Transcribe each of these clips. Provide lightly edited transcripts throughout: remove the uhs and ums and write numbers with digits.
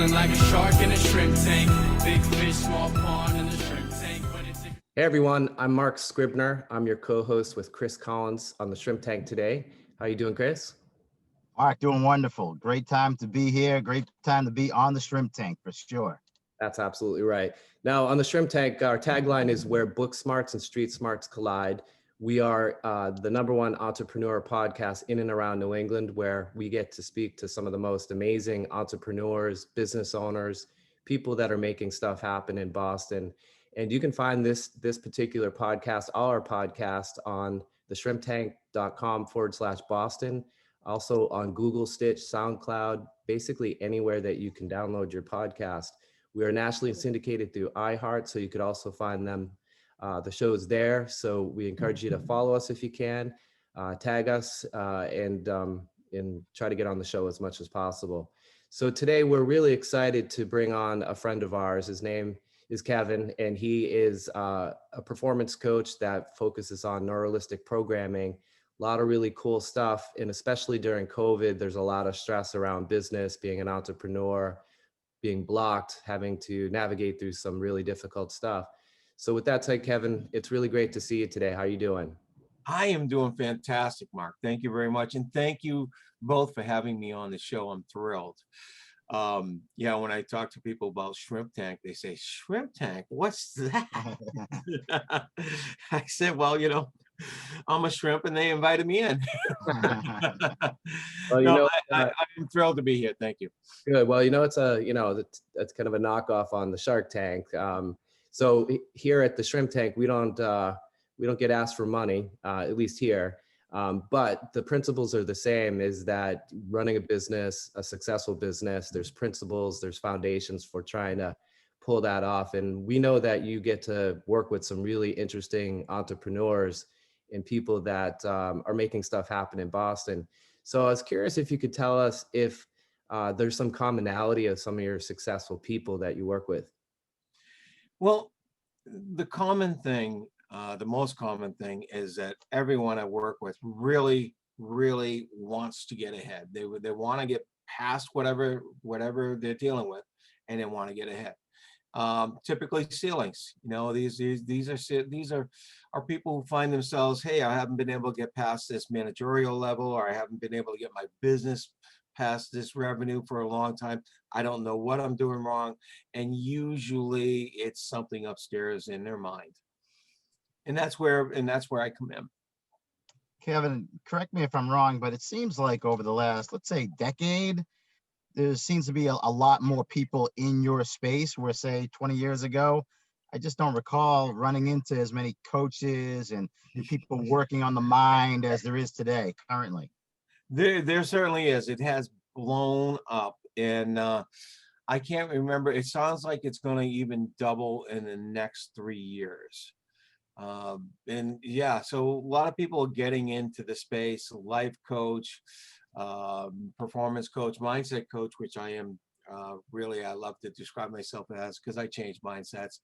feeling like a shark in a shrimp tank. Big fish, small pond in the shrimp tank. Hey everyone, I'm Mark Scribner. I'm your co-host with Chris Collins on the Shrimp Tank today. How you doing, Chris? Mark, doing wonderful. Great time to be here. Great time to be on the Shrimp Tank for sure. That's absolutely right. Now on the Shrimp Tank, our tagline is where book smarts and street smarts collide. We are the #1 entrepreneur podcast in and around New England, where we get to speak to some of the most amazing entrepreneurs, business owners, people that are making stuff happen in Boston. And you can find this particular podcast, all our podcasts, on theshrimptank.com/Boston, also on Google, Stitch, SoundCloud, basically anywhere that you can download your podcast. We are nationally syndicated through iHeart, so you could also find them, the shows there. So we encourage you to follow us if you can, tag us, and try to get on the show as much as possible. So today we're really excited to bring on a friend of ours. His name is Kevin, and he is a performance coach that focuses on NeuroLinguistic Programming. A lot of really cool stuff, and especially during COVID, there's a lot of stress around business, being an entrepreneur, being blocked, having to navigate through some really difficult stuff. So with that said, Kevin, it's really great to see you today. How are you doing? I am doing fantastic, Mark. Thank you very much. And thank you both for having me on the show. I'm thrilled. Yeah, when I talk to people about Shrimp Tank, they say, Shrimp Tank, what's that? I said, well, I'm a shrimp and they invited me in. Well, I'm thrilled to be here. Thank you. Good. Well, it's that's kind of a knockoff on the Shark Tank. So here at the Shrimp Tank, we don't get asked for money, at least here. But the principles are the same, is that running a business, a successful business, there's principles, there's foundations for trying to pull that off. And we know that you get to work with some really interesting entrepreneurs and people that are making stuff happen in Boston. So I was curious if you could tell us if there's some commonality of some of your successful people that you work with. Well, the most common thing is that everyone I work with really, really wants to get ahead. They want to get past whatever they're dealing with, and they want to get ahead. Typically ceilings, these are people who find themselves, hey, I haven't been able to get past this managerial level, or I haven't been able to get my business past this revenue for a long time. I don't know what I'm doing wrong. And usually it's something upstairs in their mind. And that's where I come in. Kevin, correct me if I'm wrong, but it seems like over the last, let's say, decade, there seems to be a lot more people in your space where, say, 20 years ago, I just don't recall running into as many coaches and people working on the mind as there is today currently. There certainly is. It has blown up, and I can't remember. It sounds like it's going to even double in the next 3 years. And yeah, so a lot of people are getting into the space: life coach, performance coach, mindset coach, which I am. Really, I love to describe myself as, because I change mindsets.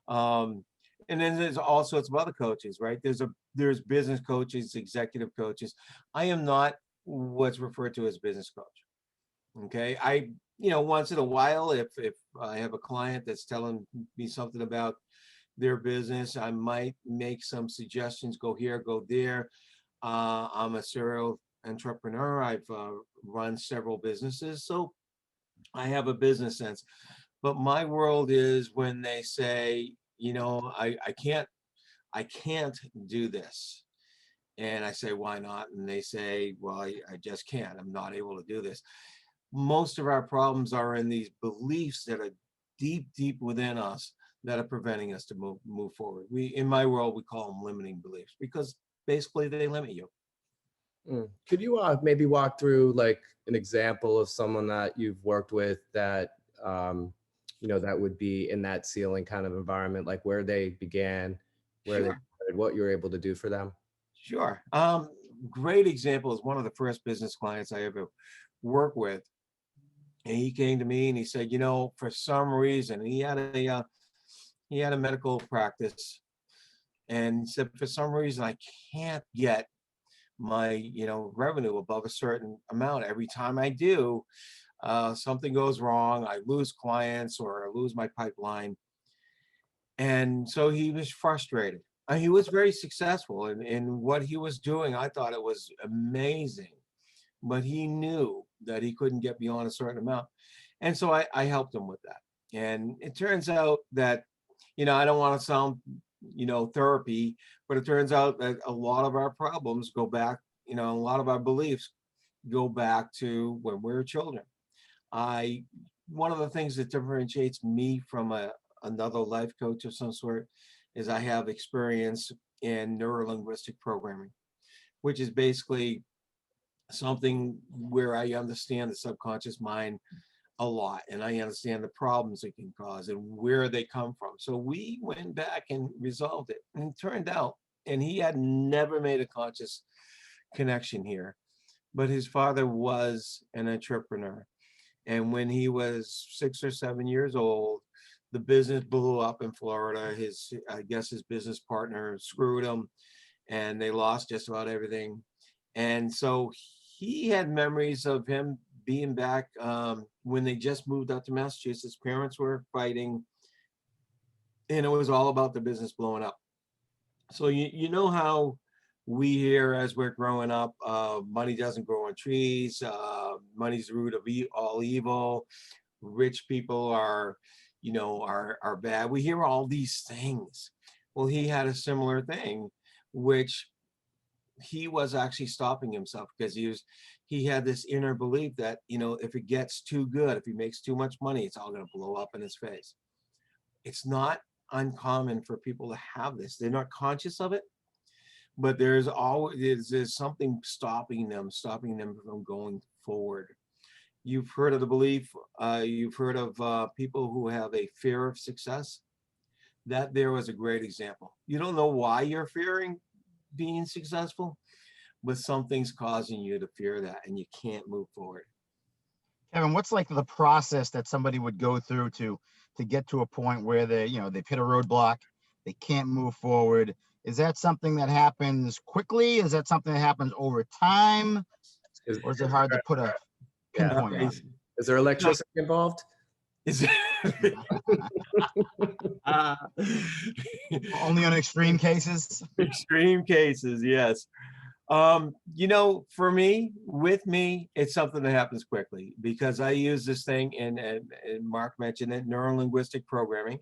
And then there's all sorts of other coaches, right? There's business coaches, executive coaches. I am not what's referred to as business coach. Okay. I, once in a while, if I have a client that's telling me something about their business, I might make some suggestions, go here, go there. I'm a serial entrepreneur. I've run several businesses, so I have a business sense. But my world is when they say, I can't do this. And I say, why not? And they say, well, I just can't. I'm not able to do this. Most of our problems are in these beliefs that are deep, deep within us that are preventing us to move forward. In my world, we call them limiting beliefs, because basically they limit you. Could you maybe walk through like an example of someone that you've worked with that, that would be in that ceiling kind of environment, like where they began, where they started, what you were able to do for them? Sure. Great example is one of the first business clients I ever worked with. And he came to me and he said, for some reason, he had a medical practice. And he said, for some reason, I can't get my, revenue above a certain amount. Every time I do, something goes wrong, I lose clients or I lose my pipeline. And so he was frustrated. And he was very successful in what he was doing. I thought it was amazing, but he knew that he couldn't get beyond a certain amount. And so I helped him with that. And it turns out that, I don't want to sound, therapy, but it turns out that a lot of our problems go back, a lot of our beliefs go back to when we were children. One of the things that differentiates me from another life coach of some sort is I have experience in neurolinguistic programming, which is basically something where I understand the subconscious mind a lot, and I understand the problems it can cause and where they come from. So we went back and resolved it, and it turned out, and he had never made a conscious connection here, but his father was an entrepreneur. And when he was 6 or 7 years old, the business blew up in Florida. I guess his business partner screwed him, and they lost just about everything. And so he had memories of him being back when they just moved out to Massachusetts. Parents were fighting, and it was all about the business blowing up. So you know how we hear as we're growing up, money doesn't grow on trees, money's the root of all evil, rich people are bad. We hear all these things. Well, he had a similar thing, which he was actually stopping himself because he had this inner belief that, if it gets too good, if he makes too much money, it's all going to blow up in his face. It's not uncommon for people to have this. They're not conscious of it, but there's something stopping them from going forward. You've heard of the belief, you've heard of people who have a fear of success. That there was a great example. You don't know why you're fearing being successful, but something's causing you to fear that, and you can't move forward. Kevin, what's like the process that somebody would go through to get to a point where they've hit a roadblock, they can't move forward? Is that something that happens quickly? Is that something that happens over time? Or is it hard to put a pinpoint on? Is there electricity involved? Is Only on extreme cases? Extreme cases, yes. For me, it's something that happens quickly because I use this thing, and Mark mentioned it, NeuroLinguistic Programming.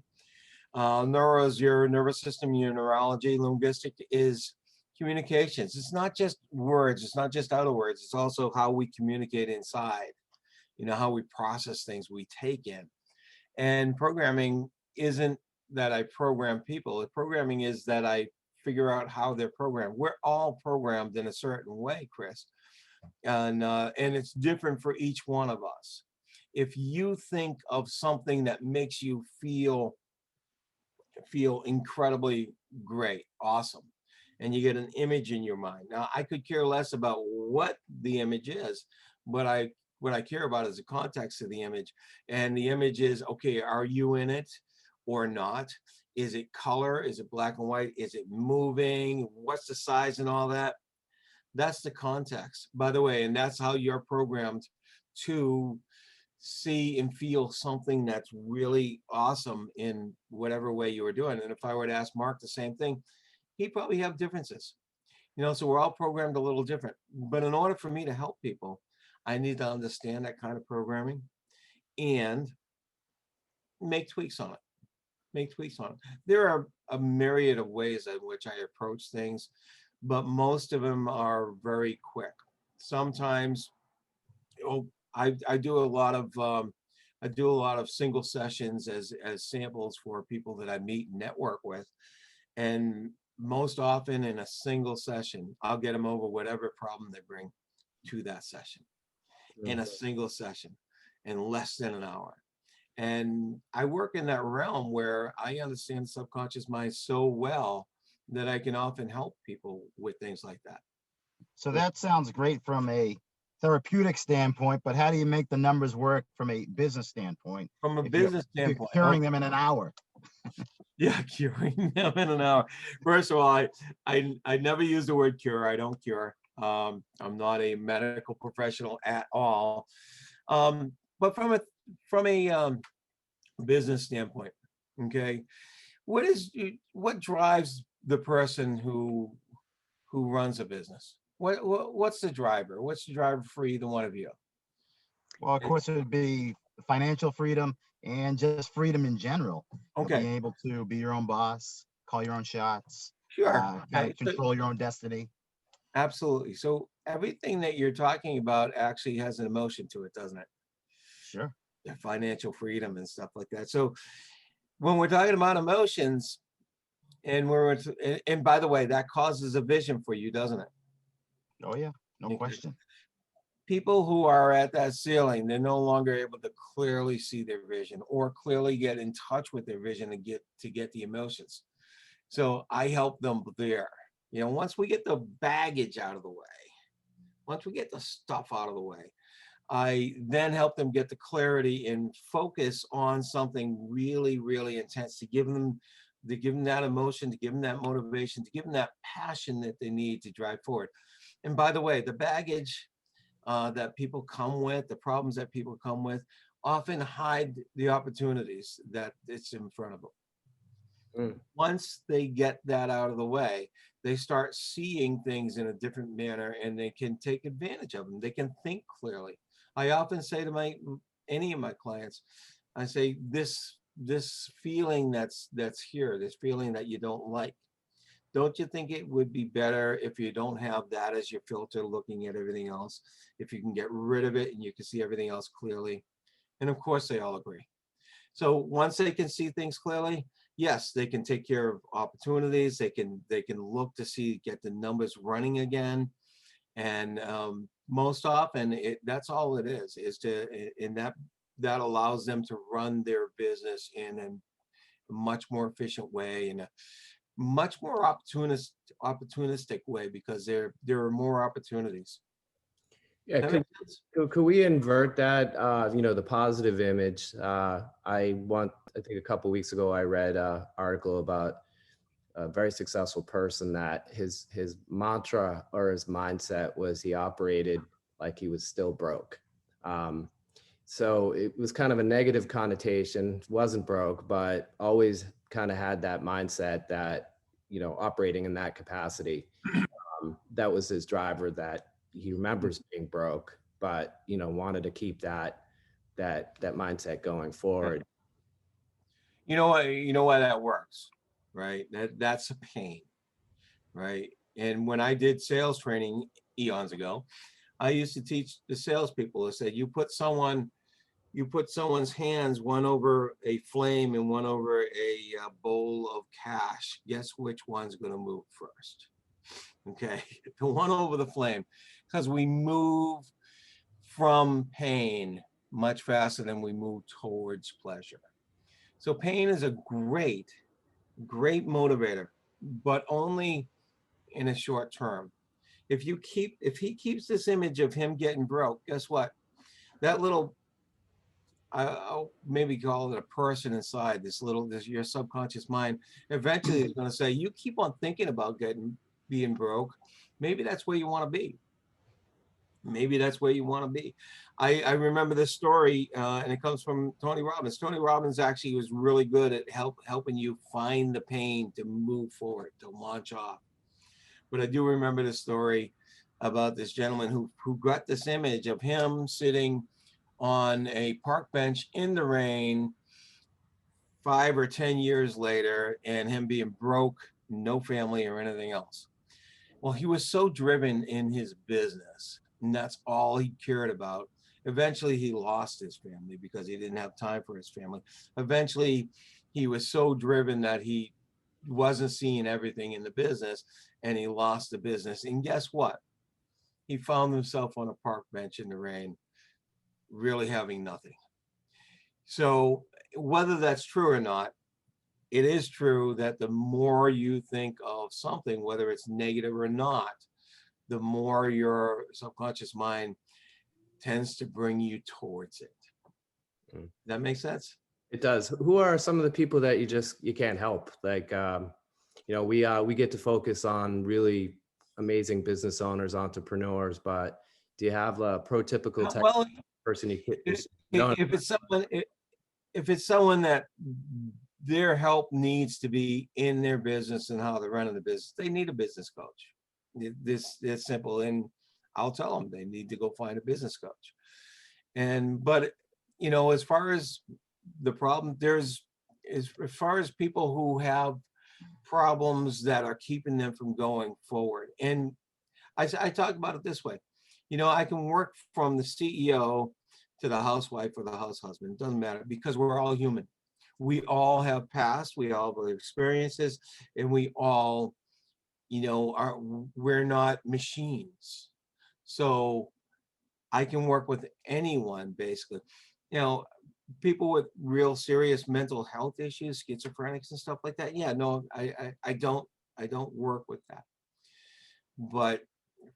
Neuro is your nervous system, your neurology. Linguistic is communications. It's not just words. It's not just outer words. It's also how we communicate inside, how we process things we take in. And programming isn't that I program people. Programming is that I figure out how they're programmed. We're all programmed in a certain way, Chris. And it's different for each one of us. If you think of something that makes you feel incredibly great, awesome, and you get an image in your mind. Now, I could care less about what the image is, but what I care about is the context of the image. And the image is, okay, are you in it or not? Is it color? Is it black and white? Is it moving? What's the size and all that? That's the context, by the way, and that's how you're programmed to see and feel something that's really awesome in whatever way you were doing. And if I were to ask Mark the same thing, he'd probably have differences. So we're all programmed a little different. But in order for me to help people, I need to understand that kind of programming and make tweaks on it. There are a myriad of ways in which I approach things, but most of them are very quick. Sometimes, I do a lot of single sessions as samples for people that I meet and network with, and most often in a single session, I'll get them over whatever problem they bring to that session in a single session in less than an hour. And I work in that realm where I understand the subconscious mind so well that I can often help people with things like that. So that sounds great from a therapeutic standpoint, but how do you make the numbers work from a business standpoint? From a business standpoint, curing them in an hour. Yeah, curing them in an hour. First of all, I never use the word cure. I don't cure. I'm not a medical professional at all. But from a business standpoint, okay, what drives the person who runs a business? What's the driver? What's the driver for either one of you? Well, of course, it would be financial freedom and just freedom in general. Okay, Being able to be your own boss, call your own shots, sure. kind Okay, of control your own destiny. absolutely. So everything that you're talking about actually has an emotion to it, doesn't it? Sure. The financial freedom and stuff like that. So when we're talking about emotions, and and by the way, that causes a vision for you, doesn't it? Oh, yeah. No Okay. question. People who are at that ceiling, they're no longer able to clearly see their vision or clearly get in touch with their vision and get the emotions. So I help them there. You know, once we get the baggage out of the way, once we get the stuff out of the way, I then help them get the clarity and focus on something really, really intense to give them that emotion, to give them that motivation, to give them that passion that they need to drive forward. And by the way, the baggage that people come with, the problems that people come with, often hide the opportunities that it's in front of them. Mm. Once they get that out of the way, they start seeing things in a different manner and they can take advantage of them. They can think clearly. I often say to any of my clients, I say, this feeling that's here, this feeling that you don't like, don't you think it would be better if you don't have that as your filter looking at everything else? If you can get rid of it and you can see everything else clearly. And of course they all agree. So once they can see things clearly, yes, they can take care of opportunities. They can look to see, get the numbers running again. And most often that's all it is and that allows them to run their business in a much more efficient way and a much more opportunistic way, because there are more opportunities. Yeah, That makes sense? could we invert that, the positive image? I think a couple weeks ago, I read an article about a very successful person that his mantra or his mindset was he operated like he was still broke. So it was kind of a negative connotation, wasn't broke, but always kind of had that mindset that, operating in that capacity. That was his driver, that he remembers being broke, but, wanted to keep that mindset going forward. You know why that works, right? That's a pain, right? And when I did sales training eons ago, I used to teach the salespeople. I said, you put someone's hands, one over a flame and one over a bowl of cash. Guess which one's going to move first? Okay, the one over the flame, because we move from pain much faster than we move towards pleasure. So pain is a great motivator, but only in a short term. If he keeps this image of him getting broke, guess what? That little, I'll maybe call it a person inside, this your subconscious mind, eventually is going to say, you keep on thinking about being broke. Maybe that's where you want to be. Maybe that's where you want to be. I remember this story, and it comes from Tony Robbins. Tony Robbins actually was really good at helping you find the pain to move forward, to launch off. But I do remember this story about this gentleman who got this image of him sitting on a park bench in the rain 5 or 10 years later, and him being broke, no family or anything else. Well, he was so driven in his business, and that's all he cared about. Eventually, he lost his family because he didn't have time for his family. Eventually, he was so driven that he wasn't seeing everything in the business, and he lost the business. And guess what? He found himself on a park bench in the rain, really having nothing. So whether that's true or not, it is true that the more you think of something, whether it's negative or not, the more your subconscious mind tends to bring you towards it. Mm. That makes sense? It does. Who are some of the people that you can't help? Like, we get to focus on really amazing business owners, entrepreneurs, but do you have a prototypical type Well, person you could? No, If it's someone, if it's someone that their help needs to be in their business and how they're running the business, they need a business coach. This is simple, and I'll tell them they need to go find a business coach. But you know, as far as the problem, as far as people who have problems that are keeping them from going forward, and I talk about it this way. You know, I can work from the CEO to the housewife or the house husband. It doesn't matter, because we're all human. We all have past, we all have experiences, and we all, you know, we're not machines. So I can work with anyone, basically. You know, people with real serious mental health issues, schizophrenics and stuff like that. Yeah, no, I don't work with that. But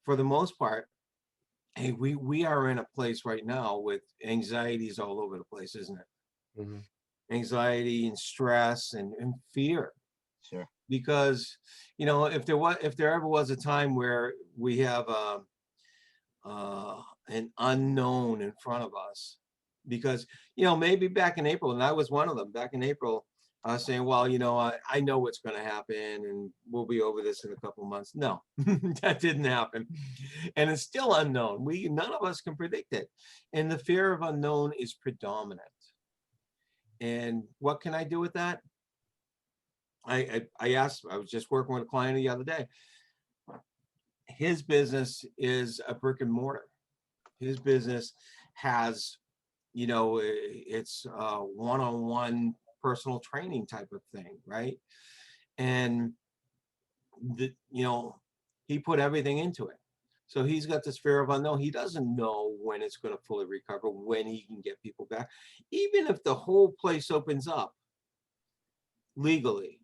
for the most part, hey, we are in a place right now with anxieties all over the place, isn't it? Mhm. Anxiety and stress and fear. Sure. Because, you know, if there ever was a time where we have an unknown in front of us, because, you know, maybe back in April, and I was one of them back in April, saying, well, you know, I know what's going to happen and we'll be over this in a couple of months. No, that didn't happen. And it's still unknown. None of us can predict it. And the fear of unknown is predominant. And what can I do with that? I asked, I was just working with a client the other day. His business is a brick and mortar. His business has, you know, it's a one-on-one personal training type of thing, right? And you know, he put everything into it. So he's got this fear of unknown. He doesn't know when it's going to fully recover, when he can get people back. Even if the whole place opens up legally,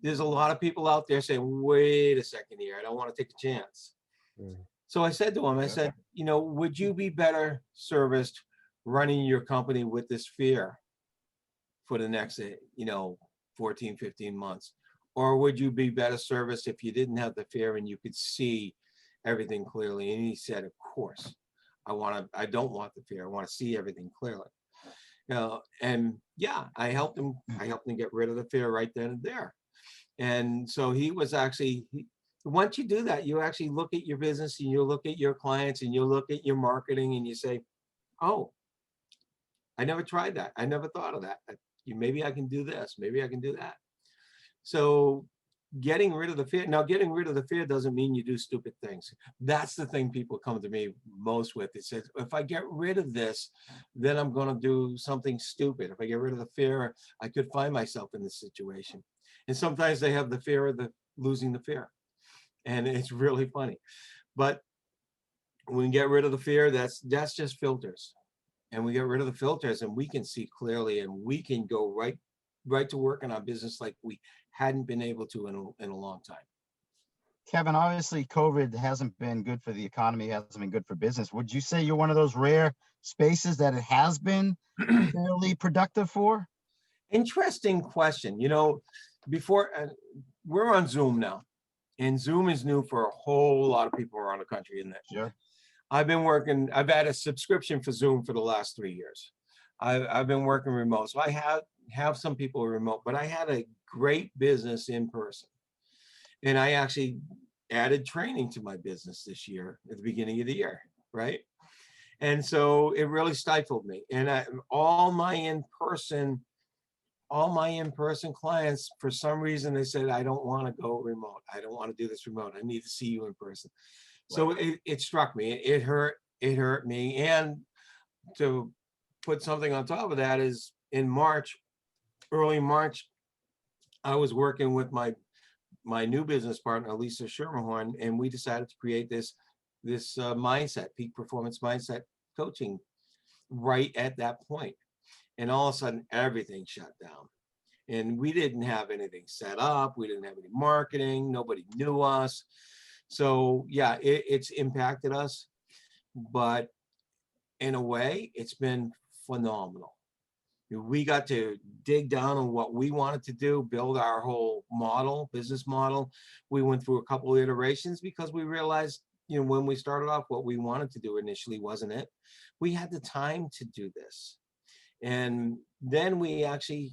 there's a lot of people out there saying, wait a second here, I don't want to take a chance. Mm. So I said to him, I said, you know, would you be better serviced running your company with this fear for the next, you know, 14, 15 months? Or would you be better serviced if you didn't have the fear and you could see everything clearly? And he said, of course, I don't want the fear. I want to see everything clearly. You know, and yeah, I helped him get rid of the fear right then and there. And so he was actually, once you do that, you actually look at your business and you look at your clients and you look at your marketing and you say, oh, I never tried that. I never thought of that. Maybe I can do this. Maybe I can do that. So getting rid of the fear. Now, getting rid of the fear doesn't mean you do stupid things. That's the thing people come to me most with. It says, if I get rid of this, then I'm going to do something stupid. If I get rid of the fear, I could find myself in this situation. And sometimes they have the fear of losing the fear. And it's really funny. But when we get rid of the fear, that's just filters. And we get rid of the filters and we can see clearly and we can go right to work in our business like we hadn't been able to in a long time. Kevin, obviously COVID hasn't been good for the economy, hasn't been good for business. Would you say you're one of those rare spaces that it has been fairly productive for? Interesting question. You know, before we're on Zoom now, and Zoom is new for a whole lot of people around the country, isn't it? Sure. I've had a subscription for Zoom for the last 3 years. I've been working remote. So I have some people remote, but I had a great business in person. And I actually added training to my business this year at the beginning of the year, right? And so it really stifled me. And all my in-person clients, for some reason, they said, I don't want to go remote. I don't want to do this remote. I need to see you in person. So it struck me. It hurt me. And to put something on top of that is in March, early March, I was working with my new business partner, Lisa Schermerhorn, and we decided to create this mindset, peak performance mindset coaching right at that point. And all of a sudden, everything shut down. And we didn't have anything set up. We didn't have any marketing. Nobody knew us. So yeah, it's impacted us. But in a way, it's been phenomenal. We got to dig down on what we wanted to do, build our whole business model. We went through a couple of iterations because we realized, you know, when we started off, what we wanted to do initially wasn't it. We had the time to do this. And then we actually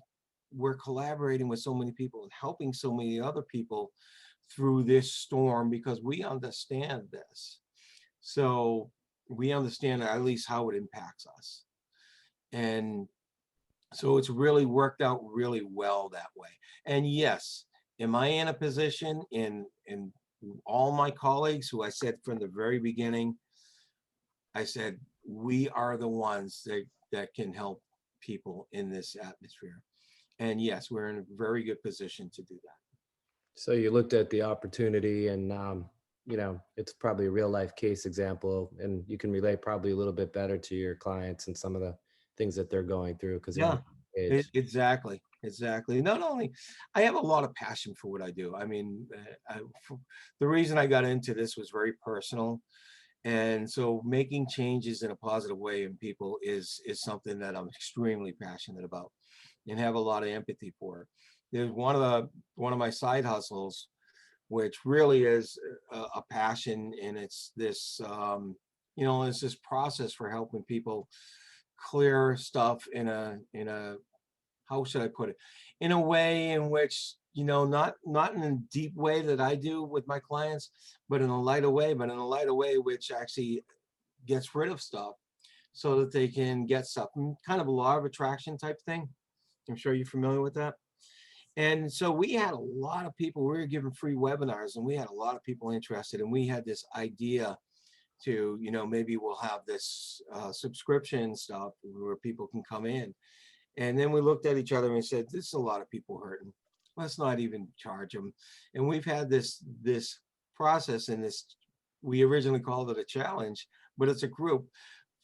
were collaborating with so many people and helping so many other people through this storm because we understand this. So we understand at least how it impacts us. And so it's really worked out really well that way. And yes, am I in a position in all my colleagues who I said from the very beginning, I said, we are the ones that can help people in this atmosphere. And yes, we're in a very good position to do that. So you looked at the opportunity and, it's probably a real life case example, and you can relate probably a little bit better to your clients and some of the things that they're going through because they're Yeah, on the age. exactly. Exactly. Not only, I have a lot of passion for what I do. I mean, the reason I got into this was very personal. And so making changes in a positive way in people is something that I'm extremely passionate about and have a lot of empathy for. There's one of my side hustles, which really is a passion, and it's this it's this process for helping people clear stuff in a how should I put it, in a way in which, not in a deep way that I do with my clients, but in a lighter way, which actually gets rid of stuff so that they can get stuff, kind of a law of attraction type thing. I'm sure you're familiar with that. And so we had a lot of people, we were giving free webinars, and we had a lot of people interested, and we had this idea to, maybe we'll have this subscription stuff where people can come in. And then we looked at each other and we said, this is a lot of people hurting. Let's not even charge them. And we've had this process, and this, we originally called it a challenge, but it's a group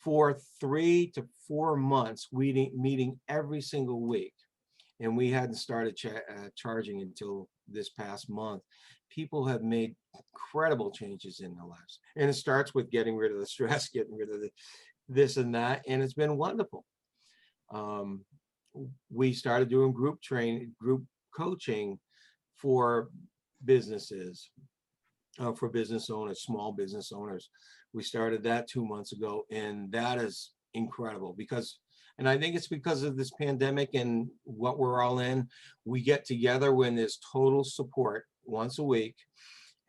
for 3 to 4 months, meeting every single week. And we hadn't started charging until this past month. People have made incredible changes in their lives. And it starts with getting rid of the stress, getting rid of this and that. And it's been wonderful. We started doing group coaching for businesses, for business owners, small business owners. We started that 2 months ago, and that is incredible because, and I think it's because of this pandemic and what we're all in, we get together when there's total support once a week.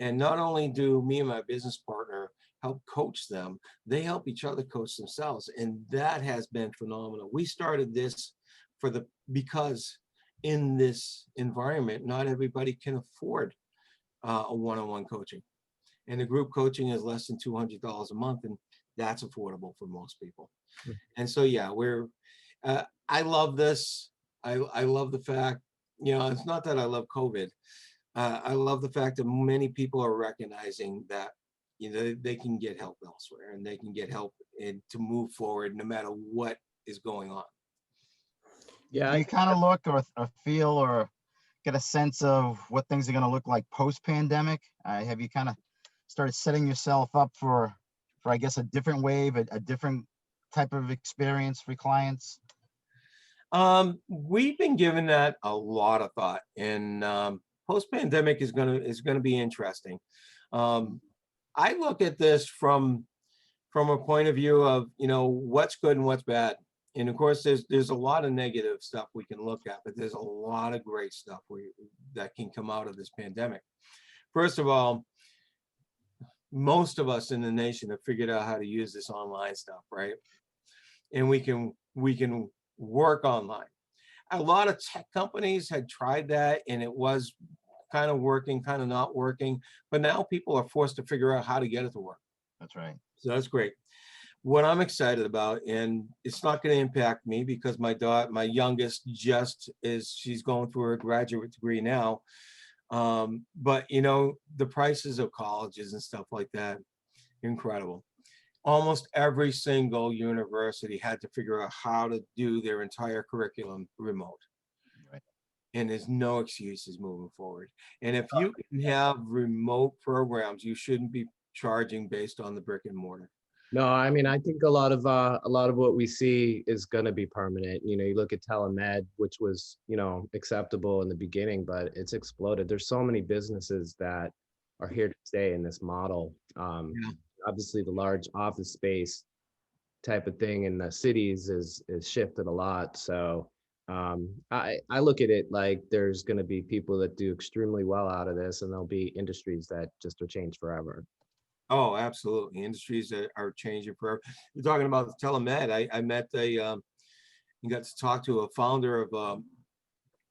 And not only do me and my business partner help coach them, they help each other coach themselves. And that has been phenomenal. We started this because in this environment, not everybody can afford a one-on-one coaching. And the group coaching is less than $200 a month, and that's affordable for most people. And so, yeah, I love this. I love the fact, it's not that I love COVID. I love the fact that many people are recognizing that, they can get help elsewhere, and they can get help to move forward no matter what is going on. Yeah. Do you kind of look or feel or get a sense of what things are going to look like post-pandemic? Have you kind of started setting yourself up for I guess, a different wave, a different type of experience for clients? We've been giving that a lot of thought, and post-pandemic is gonna be interesting. I look at this from a point of view of, what's good and what's bad. And of course, there's a lot of negative stuff we can look at, but there's a lot of great stuff that can come out of this pandemic. First of all, most of us in the nation have figured out how to use this online stuff, right? And we can work online. A lot of tech companies had tried that, and it was kind of working, kind of not working. But now people are forced to figure out how to get it to work. That's right. So that's great. What I'm excited about, and it's not going to impact me because my youngest she's going through her graduate degree now. But the prices of colleges and stuff like that, incredible. Almost every single university had to figure out how to do their entire curriculum remote. Right. And there's no excuses moving forward. And if you can have remote programs, you shouldn't be charging based on the brick and mortar. No, I mean, I think a lot of what we see is going to be permanent. You look at telemed, which was, acceptable in the beginning, but it's exploded. There's so many businesses that are here to stay in this model. Yeah. Obviously, the large office space type of thing in the cities is shifted a lot. So I look at it like there's going to be people that do extremely well out of this, and there'll be industries that just will change forever. Oh, absolutely. Industries that are changing forever. You're talking about the telemed. I met you got to talk to a founder of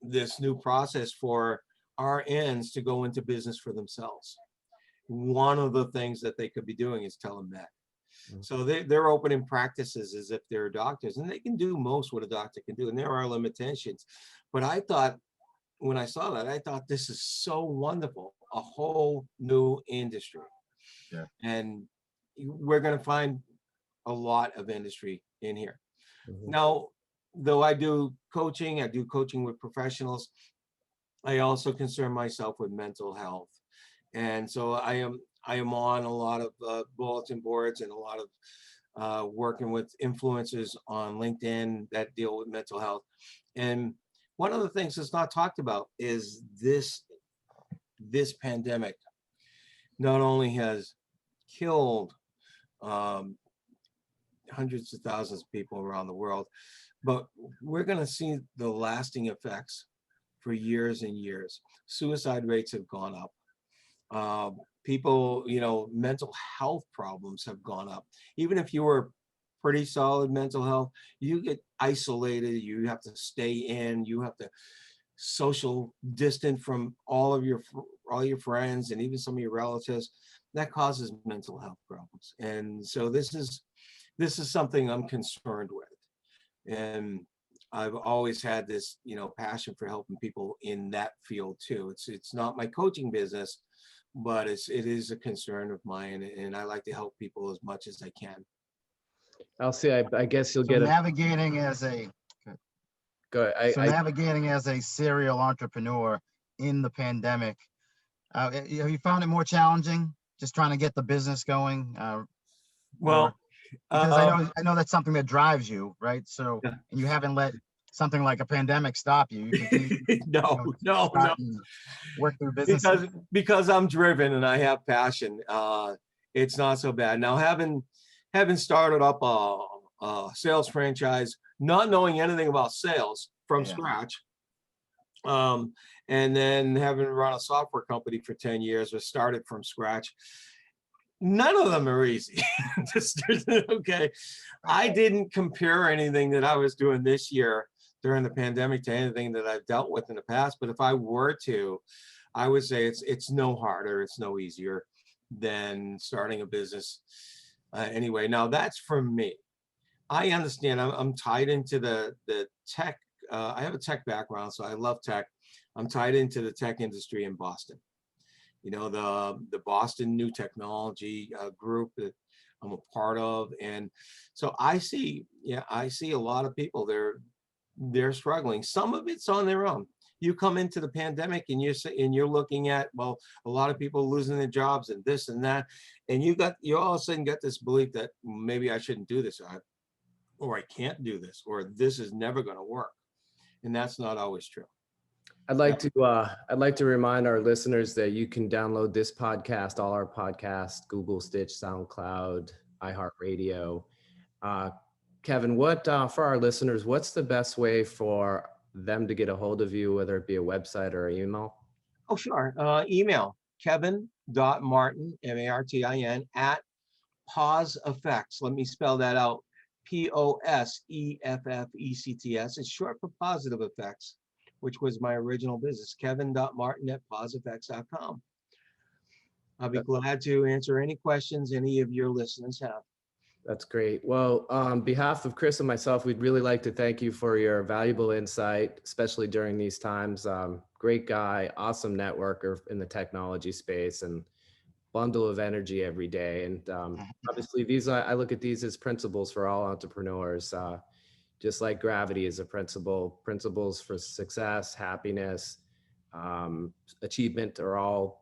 this new process for RNs to go into business for themselves. One of the things that they could be doing is telemed. So they're opening practices as if they're doctors, and they can do most what a doctor can do, and there are limitations. But I thought, when I saw that, I thought this is so wonderful, a whole new industry. Yeah. And we're going to find a lot of industry in here. Mhm. Now, though I do coaching with professionals, I also concern myself with mental health. And so I am on a lot of bulletin boards and a lot of working with influencers on LinkedIn that deal with mental health. And one of the things that's not talked about is this pandemic not only has killed hundreds of thousands of people around the world, but we're going to see the lasting effects for years and years. Suicide rates have gone up. People, mental health problems have gone up. Even if you were pretty solid mental health, you get isolated, you have to stay in, you have to social distant from all your friends and even some of your relatives. That causes mental health problems. And so this is something I'm concerned with. And I've always had this, passion for helping people in that field too. It's not my coaching business, but it is a concern of mine, and I like to help people as much as I can. I'll see. I guess you'll So get a navigating as a go. navigating as a serial entrepreneur in the pandemic, have you found it more challenging just trying to get the business going? Well, Because I know that's something that drives you, right? So, Yeah. and you haven't let something like a pandemic stop you. You continue no, start and work through business. because I'm driven and I have passion. It's not so bad. Now, having started up a sales franchise, not knowing anything about sales from scratch, and then having run a software company for 10 years, or started from scratch, none of them are easy. Okay. I didn't compare anything that I was doing this year during the pandemic to anything that I've dealt with in the past. But if I were to, I would say it's no harder, it's no easier than starting a business. Anyway, now that's for me. I understand I'm tied into the tech. I have a tech background, so I love tech. I'm tied into the tech industry in Boston. The Boston New Technology group that I'm a part of. And so I see a lot of people, they're struggling. Some of it's on their own. You come into the pandemic and you're looking at, well, a lot of people losing their jobs and this and that. And you all of a sudden get this belief that maybe I shouldn't do this, or I can't do this, or this is never going to work. And that's not always true. I'd like to remind our listeners that you can download this podcast, all our podcasts, Google, Stitch, SoundCloud, iHeartRadio. Kevin, for our listeners, what's the best way for them to get a hold of you, whether it be a website or an email? Oh, sure. Email kevin.martin, MARTIN, at Pause Effects. Let me spell that out. POSEFFECTS. It's short for Positive Effects, which was my original business. Kevin.martin at pauseeffects.com. I'll be glad to answer any questions any of your listeners have. That's great. Well, on behalf of Chris and myself, we'd really like to thank you for your valuable insight, especially during these times. Great guy, awesome networker in the technology space, and bundle of energy every day. And obviously, I look at these as principles for all entrepreneurs. Just like gravity is a principles for success, happiness, achievement are all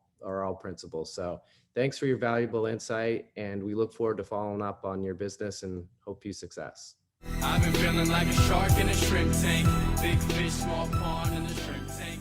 principles. So thanks for your valuable insight, and we look forward to following up on your business and hope you success. I've been feeling like a shark in a shrimp tank. Big fish, small pond in a shrimp tank.